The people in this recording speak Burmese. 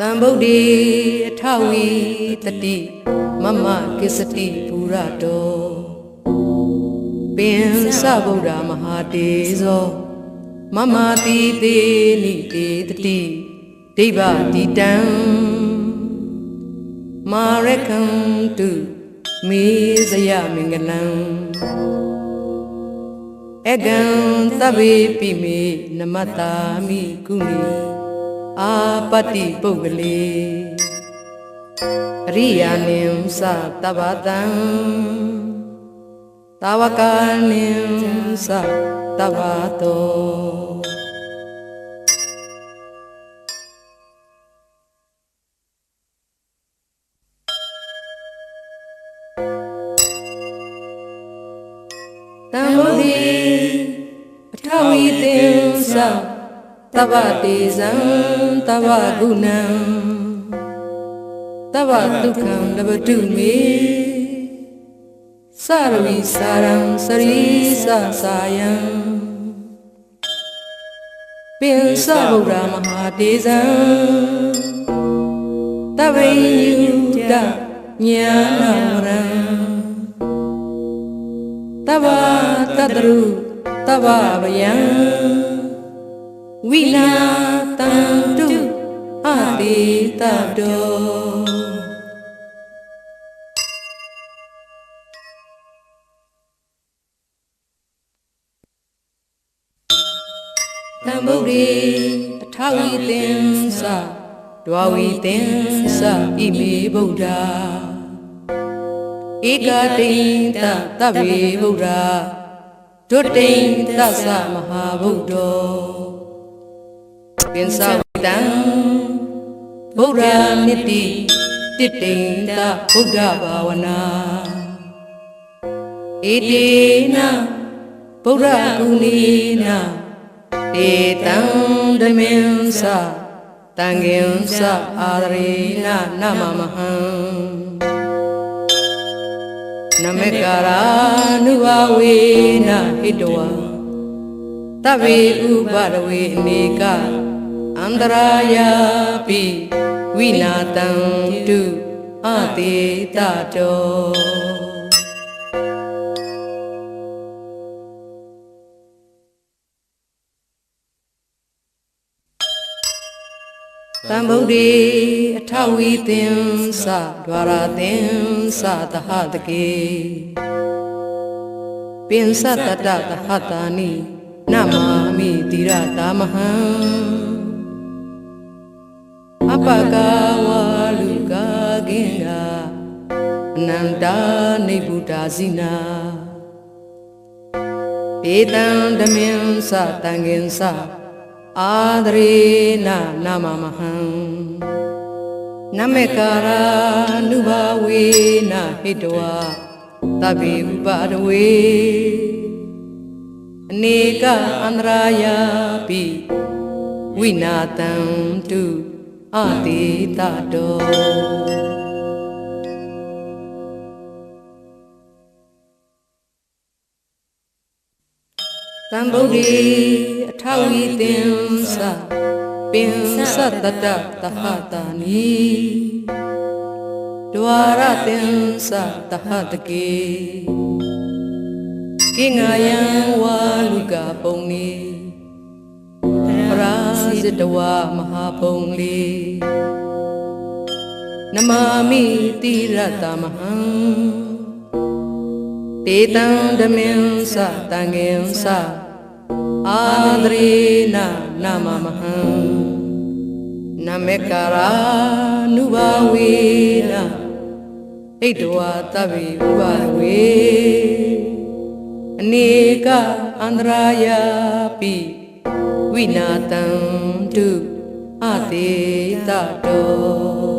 ံဗုဒ္ဓေအထဝီတတိမမကိစ္စတိဘူရတောပင်စဗုဒ္ဓမဟာတေဇောမမတိသေနိတေတတိဒိဗ္ဗတိတံမာရကံတုမေဇယမင်္ဂလံအကံသဗ္ဗေပိမေနမတ္တာမိကုမိအာပတ္တိပုဂ္ဂလေအရိယာနိသတဗ္ဗတံသာဝကာနိသတဗ္ဗတောတံဝတိအထဝီသင်္သသဗ္ဗတေဇံသဗ္ဗဂုဏံသဗ္ဗဒုက္ခံလဘတုမေစရဝိစာရံစရိသစာယံပင်စဗုဒ္ဓမဟာတေဇံသဗ္ဗေယုတညာနာရံသဗ္ဗတတ္တရုသဗ္ဗဗယံဝိနာတံတုအတိတတောတံဗုဒ္ဓေအထဝီသင်္သဒွါဝီသင်္သဣမေဗုဒ္ဓဧကတိန်တသဗ္ဗေဗုဒ္ဓဒုတိန်သသမဟာဗုဒ္ဓောပင်စဝိတံဗုဒ္ဓနိတိတိတိန်တဗုဒ္ဓဘာဝနာဧတေနဗုဒ္ဓကုဏီနာဧတံဓမ္မင်္စတံငင်္စအာရေနနမမဟံနမေကာရာနုဘဝေနဟိတဝံသဗ္ဗေဥပါဒဝေအနေကအန္တရာယာပိဝိနာတံတုအတေတတောတံဗုဒ္ဓေအထဝီသင်္သဒွါရသင်္သသဟတကေပင်စတတသဟတာနိနမာမိတိရတာမဟံအပကဝလူကာကင်္ဂအနန္တနိဗ္ဗုဒ္ဓဇိနာဧတံဓမ္မင်္စတံငင်္စအာဒရေနနမမဟံနမေကာရာနုဘဝေနဟိတဝသဗ္ဗေဥပါဒဝေအနေကအန္တရာယာပိဝိနာတံတုအတိတတောတံဗုဒ္ဓေအထဝီသင်္သပင်စတတသဟတာနိဒွါရသင်္သသဟတကေကိငါယံဝါလူကပုံနေပရာဇိတဝမဟာပုံလေနမာမိတိရတမဟံတေတံဓမ္မင်္စတံငင်္စအာဒရေနနမမဟံနမေကာရာနုဘဝေနဣတဝသဗ္ဗေဥပါဝေအနေကအန္တရာယာပိဝိနာတံတုအတေတတော